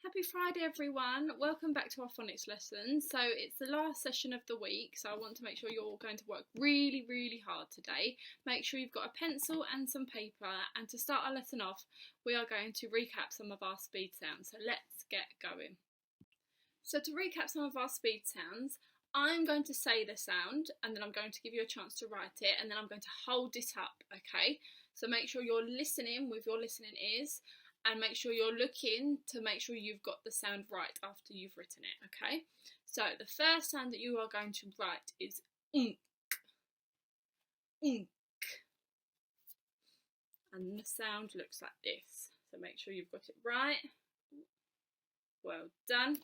Happy Friday everyone, welcome back to our phonics lesson. So it's the last session of the week, so I want to make sure you're all going to work really hard today. Make sure you've got a pencil and some paper, and to start our lesson off we are going to recap some of our speed sounds, so let's get going. So to recap some of our speed sounds, I'm going to say the sound and then I'm going to give you a chance to write it, and then I'm going to hold it up, okay? So make sure you're listening with your listening ears, and make sure you're looking to make sure you've got the sound right after you've written it, okay? So the first sound that you are going to write is unk, unk. And the sound looks like this. So make sure you've got it right. Well done.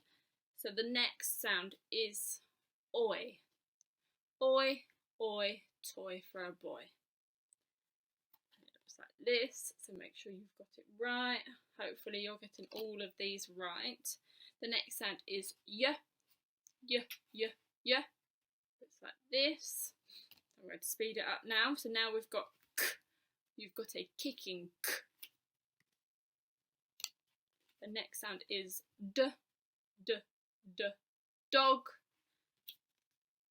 So the next sound is oi. Oi, oi, toy for a boy. Like this, so make sure you've got it right. Hopefully you're getting all of these right. The next sound is y, y, y, y. It's like this. I'm going to speed it up now. So now we've got k. You've got a kicking k. The next sound is d, d, d, dog.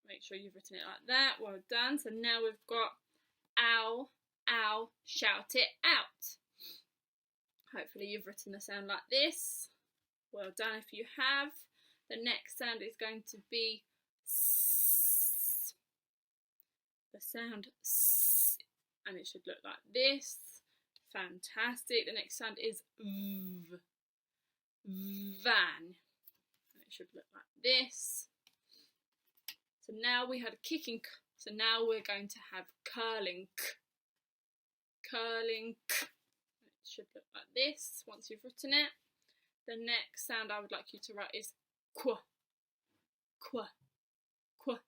Make sure you've written it like that. Well done. So now we've got ow, ow, shout it out. Hopefully you've written the sound like this. Well done if you have. The next sound is going to be s. The sound s, and it should look like this. Fantastic. The next sound is v. Van. And it should look like this. So now we had a kicking k, so now we're going to have curling k. Curling k. It should look like this once you've written it. The next sound I would like you to write is qu, qu, qu,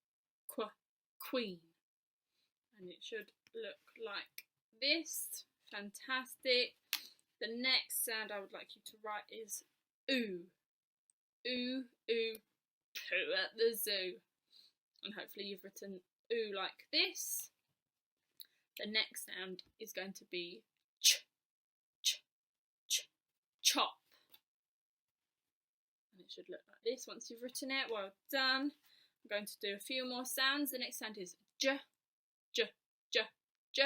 qu, queen. And it should look like this. Fantastic. The next sound I would like you to write is oo. Oo, oo, poo at the zoo. And hopefully you've written oo like this. The next sound is going to be ch, ch, ch, chop. And it should look like this once you've written it. Well done. I'm going to do a few more sounds. The next sound is j, j, j, j.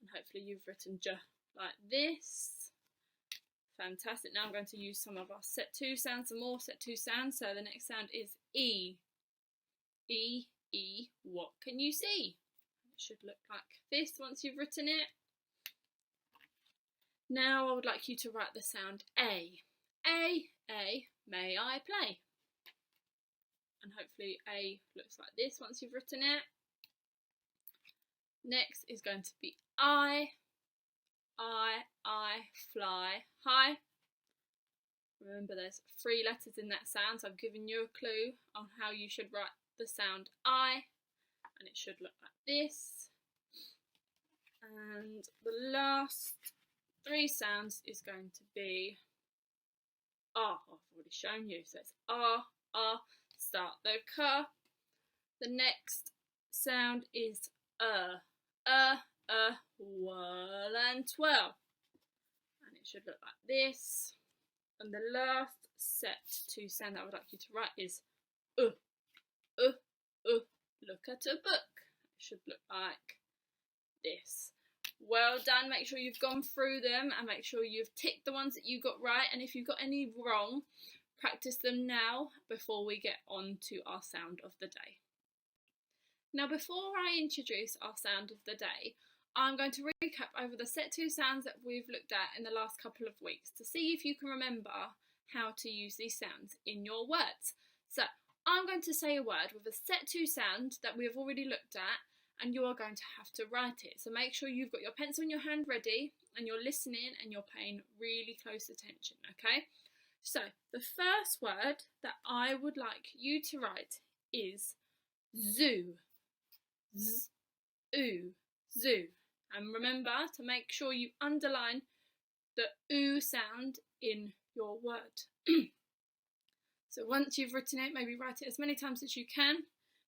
And hopefully you've written j like this. Fantastic. Now I'm going to use some of our set 2 sounds, some more set 2 sounds. So the next sound is E. E, E, what can you see? It should look like this once you've written it. Now I would like you to write the sound A. A, may I play? And hopefully A looks like this once you've written it. Next is going to be I, fly high. Remember there's 3 letters in that sound, so I've given you a clue on how you should write the sound I. And it should look like this. And the last 3 sounds is going to be R. I've already shown you, so it's R, start the car. The next sound is whirl and twirl. And it should look like this. And the last set 2 sound that I would like you to write is look at a book. It should look like this. Well done. Make sure you've gone through them and make sure you've ticked the ones that you got right, and if you've got any wrong, practice them now before we get on to our sound of the day. Now before I introduce our sound of the day, I'm going to recap over the set 2 sounds that we've looked at in the last couple of weeks to see if you can remember how to use these sounds in your words. So I'm going to say a word with a set 2 sound that we have already looked at, and you are going to have to write it. So make sure you've got your pencil in your hand ready and you're listening and you're paying really close attention, okay? So the first word that I would like you to write is zoo. Z, oo, zoo. And remember to make sure you underline the oo sound in your word. So once you've written it, maybe write it as many times as you can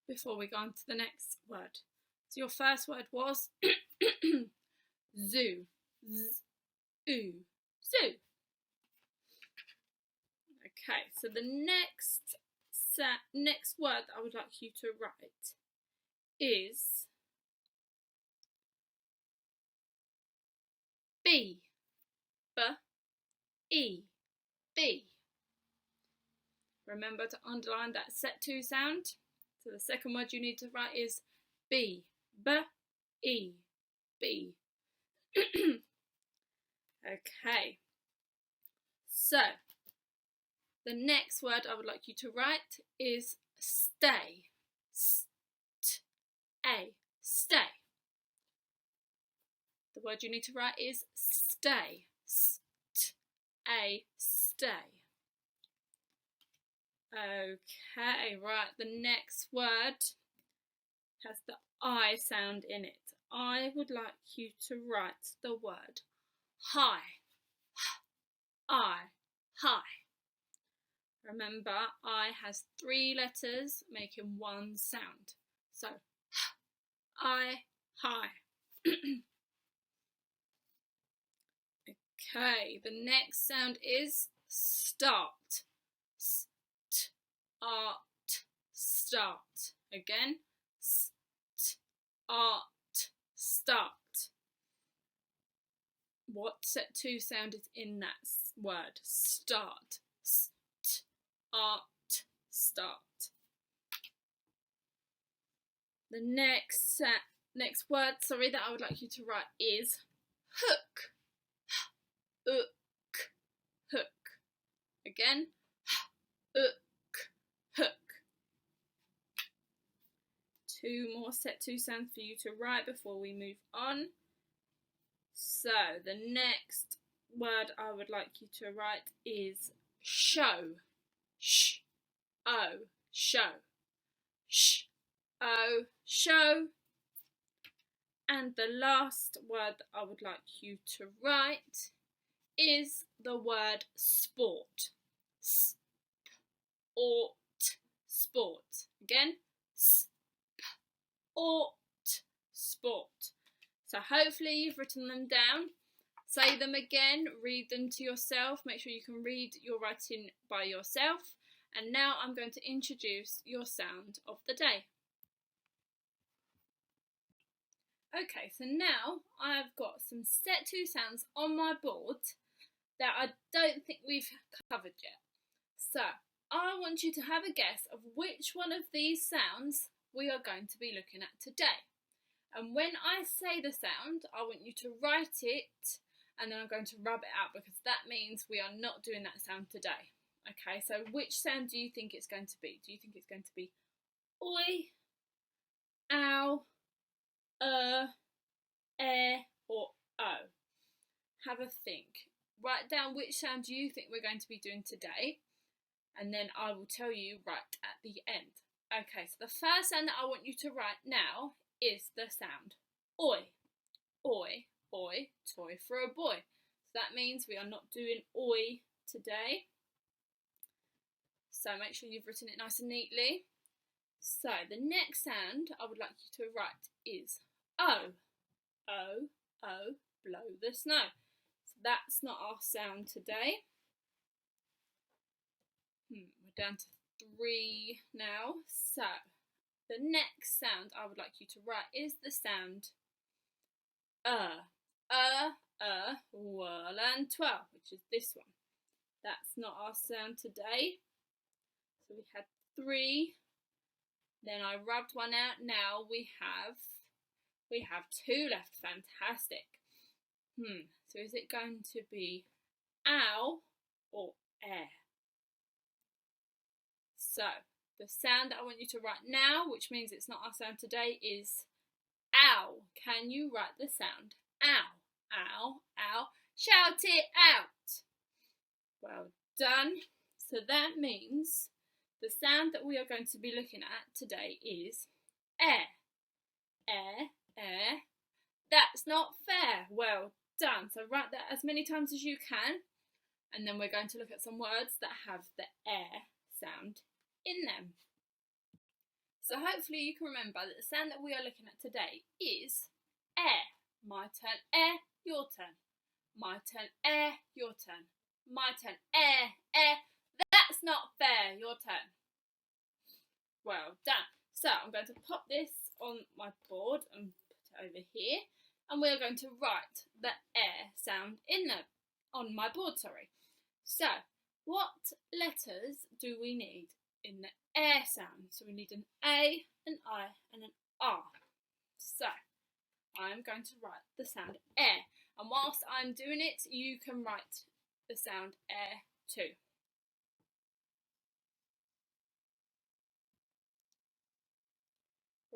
before we go on to the next word. So your first word was zoo. Z, oo, zoo. Okay, so the next word I would like you to write is B. B-E. B. Remember to underline that set 2 sound. So the second word you need to write is B. B-E. B. Okay. So the next word I would like you to write is stay. S-T-A. Stay. The word you need to write is stay. S-T-A. Stay. Okay, right, the next word has the I sound in it. I would like you to write the word high. I. High. Remember, I has 3 letters making one sound. So, I, high. Okay, the next sound is start. Art, start. Again, art, start. What set 2 sound is in that word? Start. Art, start. The next word, that I would like you to write is hook. Hook. Again, hook. 2 more set 2 sounds for you to write before we move on. So the next word I would like you to write is show. Show. Show. And the last word I would like you to write is the word sport. Sport. Again, sport. So hopefully you've written them down. Say them again, read them to yourself. Make sure you can read your writing by yourself. And now I'm going to introduce your sound of the day. Okay, so now I've got some set 2 sounds on my board that I don't think we've covered yet. So I want you to have a guess of which one of these sounds we are going to be looking at today. And when I say the sound, I want you to write it, and then I'm going to rub it out because that means we are not doing that sound today. Okay, so which sound do you think it's going to be? Do you think it's going to be oi, ow, or o? Have a think. Write down which sound you think we're going to be doing today, and then I will tell you right at the end. Okay, so the first sound that I want you to write now is the sound oi. Oi, toy for a boy. So that means we are not doing oi today. So make sure you've written it nice and neatly. So the next sound I would like you to write is O. O, blow the snow. So that's not our sound today. We're down to 3 now. So the next sound I would like you to write is the sound whirl and twirl, which is this one. That's not our sound today. So we had 3. Then I rubbed one out. Now we have 2 left. Fantastic. So is it going to be ow or air? So the sound that I want you to write now, which means it's not our sound today, is ow. Can you write the sound ow? Ow, ow. Shout it out. Well done. So that means the sound that we are going to be looking at today is air. Air. That's not fair. Well done. So write that as many times as you can, and then we're going to look at some words that have the air sound in them. So hopefully you can remember that the sound that we are looking at today is air. My turn, air, your turn. My turn, air, your turn. My turn, air. That's your turn. Well done. So I'm going to pop this on my board and put it over here, and we're going to write the air sound in them on my board, sorry. So what letters do we need in the air sound? So we need an A, an I and an R. So I'm going to write the sound air, and whilst I'm doing it, you can write the sound air too.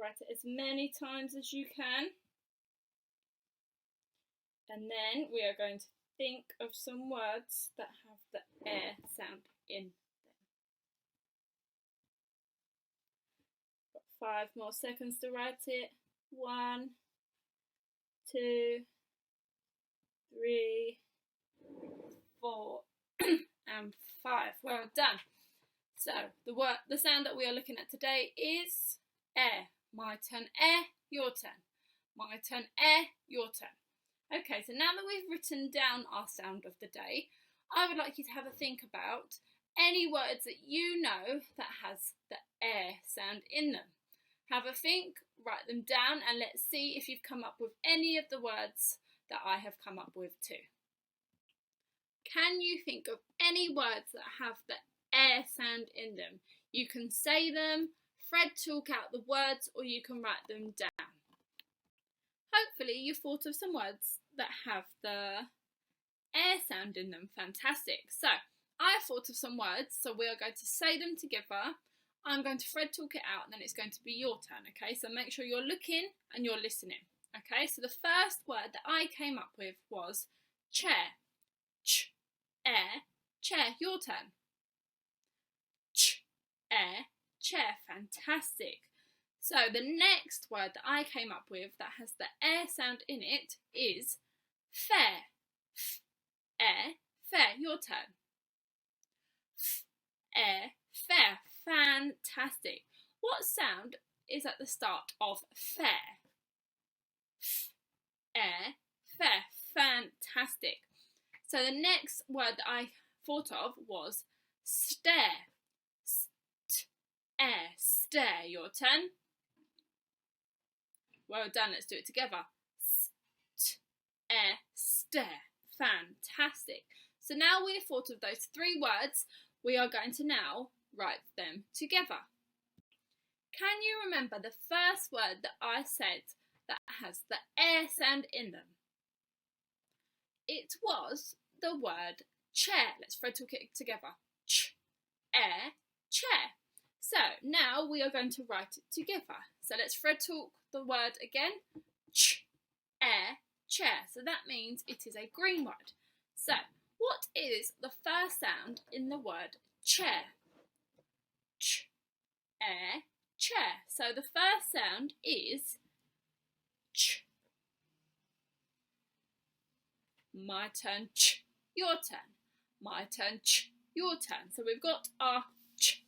Write it as many times as you can, and then we are going to think of some words that have the air sound in them. Got 5 more seconds to write it. 1, 2, 3, 4 and 5. Well done. So the sound that we are looking at today is air. My turn, air, your turn. My turn, air, your turn. Okay, so now that we've written down our sound of the day, I would like you to have a think about any words that you know that has the air sound in them. Have a think, write them down, and let's see if you've come up with any of the words that I have come up with too. Can you think of any words that have the air sound in them? You can say them, Fred talk out the words, or you can write them down. Hopefully you've thought of some words that have the air sound in them. Fantastic. So I've thought of some words, so we are going to say them together. I'm going to Fred talk it out, and then it's going to be your turn, okay? So make sure you're looking and you're listening, okay? So the first word that I came up with was chair. Ch, air, chair. Your turn. Ch, air, chair. Fantastic. So the next word that I came up with that has the air sound in it is fair. F, air, fair. Your turn. F, air, fair. Fantastic. What sound is at the start of fair? F, air, fair. Fantastic. So the next word that I thought of was stare. St, air, stare. Your turn. Well done, let's do it together. St, air, stare. Fantastic. So now we've thought of those 3 words, we are going to now write them together. Can you remember the first word that I said that has the air sound in them? It was the word chair. Let's Fred talk it together. Ch, air, chair. So now we are going to write it together. So let's Fred talk the word again. Ch, air, chair. So that means it is a green word. So what is the first sound in the word chair? Ch, air, chair. So the first sound is ch. My turn, ch. Your turn. My turn, ch. Your turn. So we've got our ch,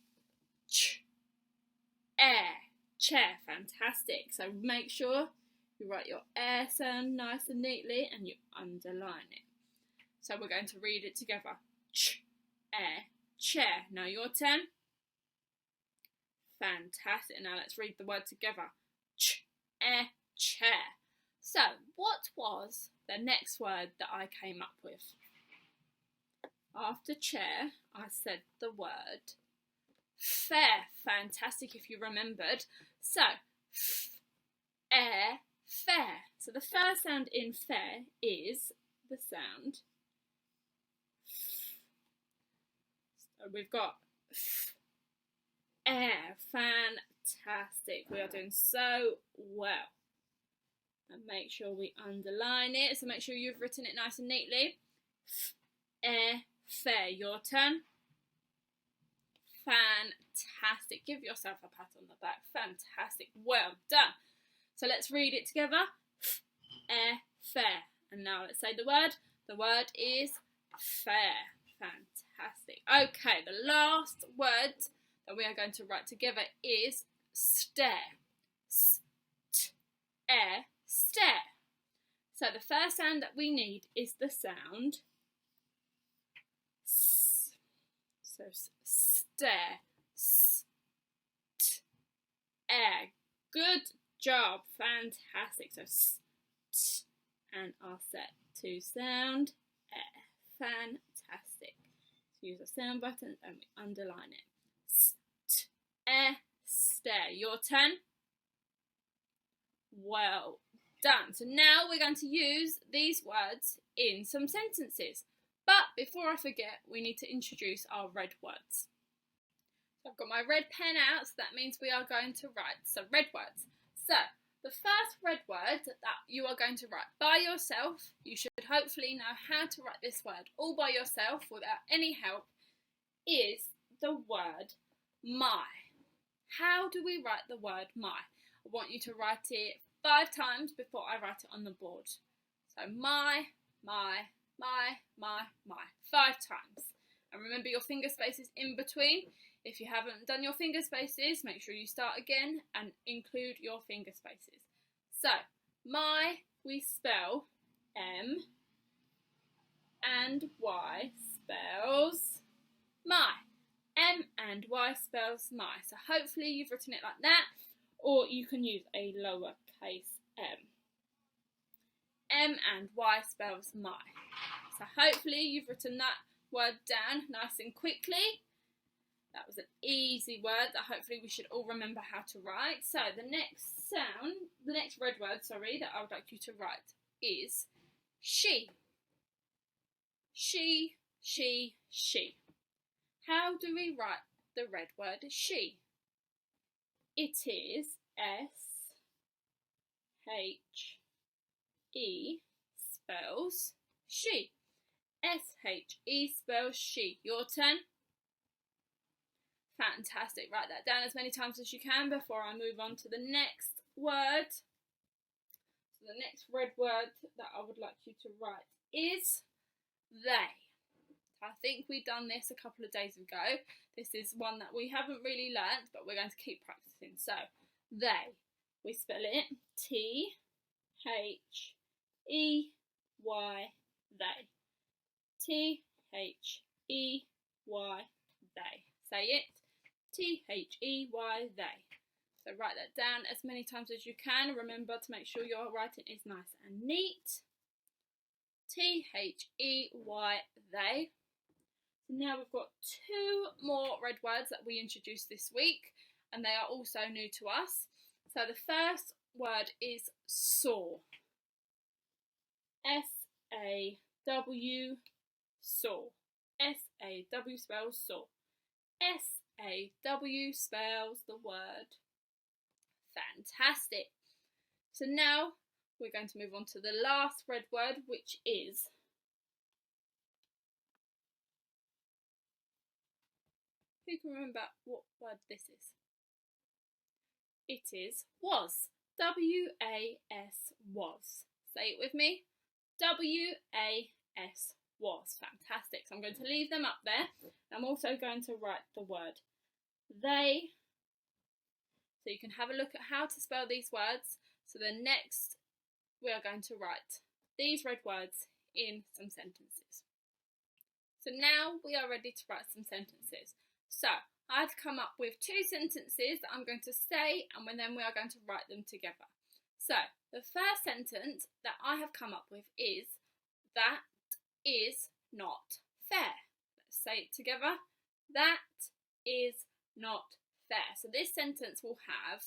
ch, air, chair. Fantastic. So make sure you write your air sound nice and neatly and you underline it. So we're going to read it together. Ch, air, chair. Now your turn. Fantastic. Now let's read the word together. Ch, air, chair. So what was the next word that I came up with? After chair, I said the word fair. Fantastic if you remembered. So, air, fair. So the first sound in fair is the sound. So we've got air. Fantastic. We are doing so well. And make sure we underline it. So make sure you've written it nice and neatly. Air, fair. Your turn. Fantastic. Give yourself a pat on the back. Fantastic. Well done. So let's read it together. Air, fair. And now let's say the word. The word is fair. Fantastic. Okay, the last word that we are going to write together is stare. Air, stare. So the first sound that we need is the sound S. So stare. air. Good job. Fantastic. So s, t, and our set to sound air. Fantastic. So use the sound button and we underline it. S, t, air, stare. Your turn. Well done. So now we're going to use these words in some sentences. But before I forget, we need to introduce our red words. So I've got my red pen out, so that means we are going to write some red words. So the first red word that you are going to write by yourself, you should hopefully know how to write this word all by yourself without any help, is the word my. How do we write the word my? I want you to write it 5 times before I write it on the board. So my, 5 times. And remember your finger spaces in between. If you haven't done your finger spaces, make sure you start again and include your finger spaces. So, my, we spell M and Y spells my. M and Y spells my. So hopefully you've written it like that, or you can use a lowercase m. M and Y spells my. So hopefully you've written that word down nice and quickly. That was an easy word that hopefully we should all remember how to write. So the next red word, that I would like you to write is she. She. How do we write the red word she? It is S-H-E spells she. S-H-E spells she. Your turn. Fantastic. Write that down as many times as you can before I move on to the next word. So the next red word that I would like you to write is they. I think we've done this a couple of days ago. This is one that we haven't really learnt, but we're going to keep practicing. So, they. We spell it T-H-E-Y, they. T-H-E-Y, they. Say it. T-H-E-Y, they. So write that down as many times as you can. Remember to make sure your writing is nice and neat. T-H-E-Y, they. So now we've got 2 more red words that we introduced this week, and they are also new to us. So the first word is saw. S-A-W, saw. S-A-W spells saw. S-A-W spells the word. Fantastic. So now we're going to move on to the last red word, which is who can remember what word this is? It is was. W-A-S, was. Say it with me. W-A-S, was. Fantastic. So I'm going to leave them up there. I'm also going to write the word they. So you can have a look at how to spell these words. So the next we are going to write these red words in some sentences. So now we are ready to write some sentences. So I've come up with 2 sentences that I'm going to say, and then we are going to write them together. So the first sentence that I have come up with is, that is not fair. Let's say it together. That is not fair. So this sentence will have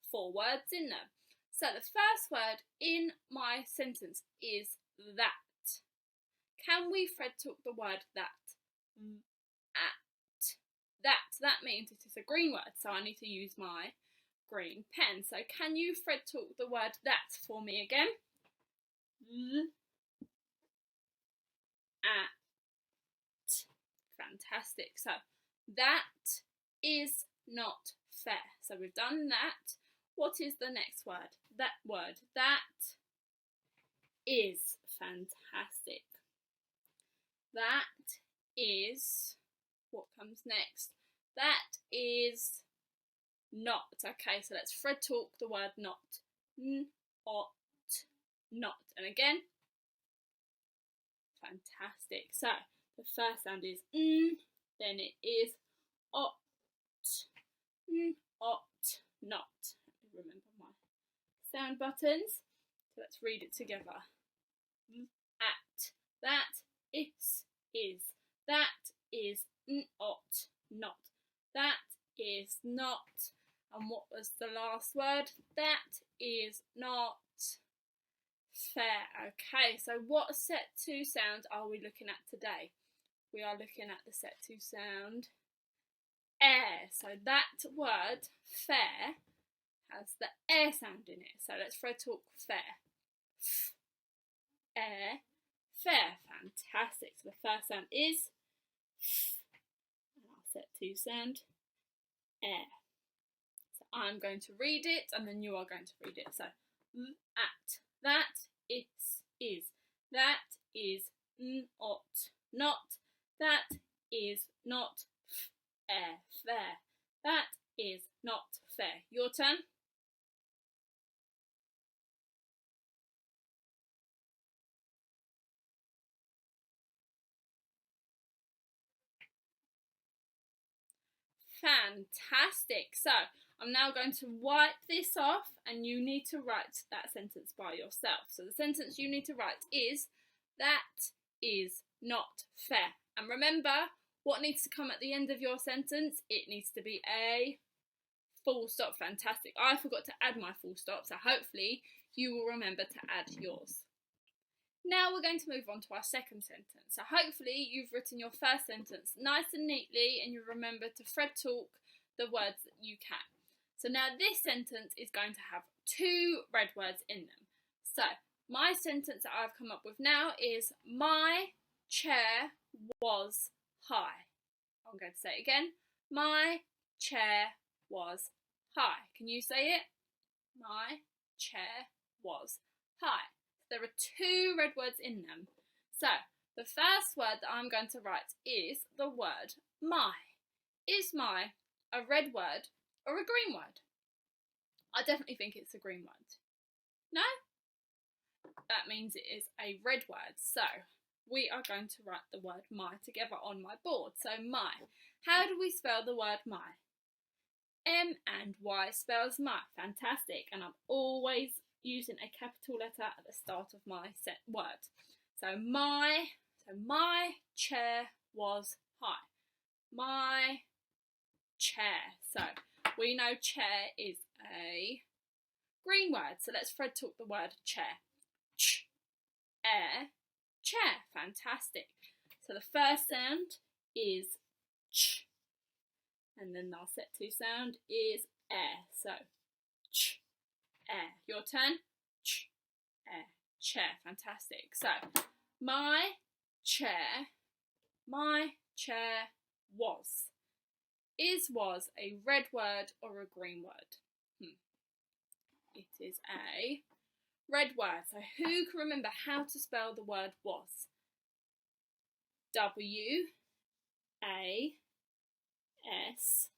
4 words in them. So the first word in my sentence is that. Can we thread talk the word that? At. That means it is a green word, so I need to use my green pen. So can you thread talk the word that for me again? At. Fantastic. So that is not fair. So we've done that. What is the next word? That word. That is. Fantastic. That is. What comes next? That is not. Okay, so let's thread talk the word not. Not. And again. Fantastic. So the first sound is then it is ot. Ot. not. Let me remember my sound buttons. So let's read it together. At, that, is, that is not, that is not. And what was the last word? That is not fair. Okay, so what set 2 sound are we looking at today? We are looking at the set 2 sound air. So that word fair has the air sound in it. So let's Fred talk fair. Air, fair. Fantastic. So the first sound is and our set 2 sound air. So I'm going to read it and then you are going to read it. So at, that is, that is not, that is not fair, that is not fair. Your turn. Fantastic. So I'm now going to wipe this off and you need to write that sentence by yourself. So the sentence you need to write is, that is not fair. And remember, what needs to come at the end of your sentence? It needs to be a full stop. Fantastic. I forgot to add my full stop, so hopefully you will remember to add yours. Now we're going to move on to our second sentence. So hopefully you've written your first sentence nice and neatly and you remember to Fred talk the words that you can. So now this sentence is going to have 2 red words in them. So my sentence that I've come up with now is, my chair was high. I'm going to say it again. My chair was high. Can you say it? My chair was high. There are 2 red words in them. So the first word that I'm going to write is the word my. Is my a red word or a green word? I definitely think it's a green word. No? That means it is a red word. So we are going to write the word my together on my board. So my. How do we spell the word my? M and Y spells my. Fantastic. And I'm always using a capital letter at the start of my set word. So my chair was high. My chair. So we know chair is a green word. So let's Fred talk the word chair. Air, chair. Fantastic. So the first sound is ch. And then our set 2 sound is air. So ch. Air. Your turn. Ch. Air. Chair. Fantastic. So my chair was. Is was a red word or a green word? It is a red word. So who can remember how to spell the word was? W A S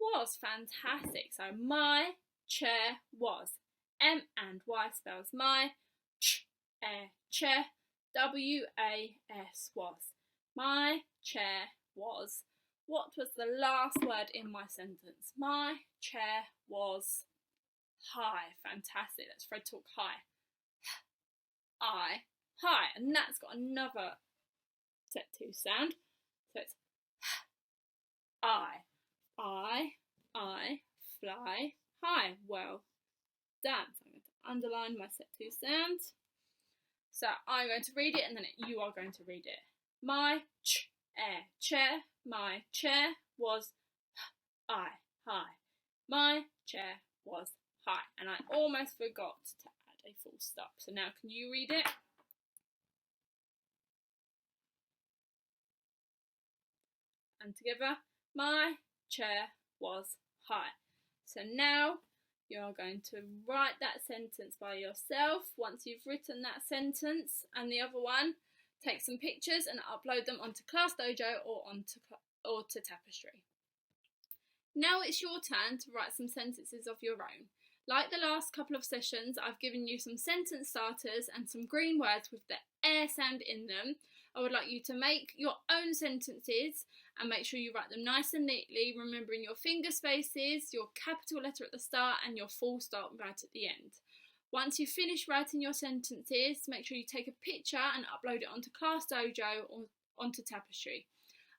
was. Fantastic. So my chair was. M and Y spells my. Ch, chair. W A S was. My chair was. What was the last word in my sentence? My chair was high. Fantastic. Let's Fred talk high. High. And that's got another set 2 sound. So it's I fly high. Well done. So I'm going to underline my set 2 sounds. So I'm going to read it and then you are going to read it. My chair. My chair was high. My chair was high. And I almost forgot to add a full stop. So now can you read it? And together, my chair was high. So now you're going to write that sentence by yourself. Once you've written that sentence and the other one, take some pictures and upload them onto Class Dojo or to Tapestry. Now it's your turn to write some sentences of your own. Like the last couple of sessions, I've given you some sentence starters and some green words with the air sound in them. I would like you to make your own sentences and make sure you write them nice and neatly, remembering your finger spaces, your capital letter at the start and your full stop right at the end. Once you've finished writing your sentences, make sure you take a picture and upload it onto Class Dojo or onto Tapestry.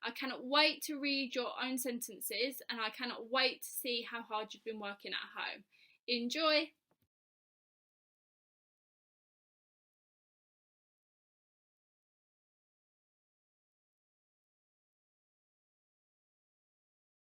I cannot wait to read your own sentences, and I cannot wait to see how hard you've been working at home. Enjoy!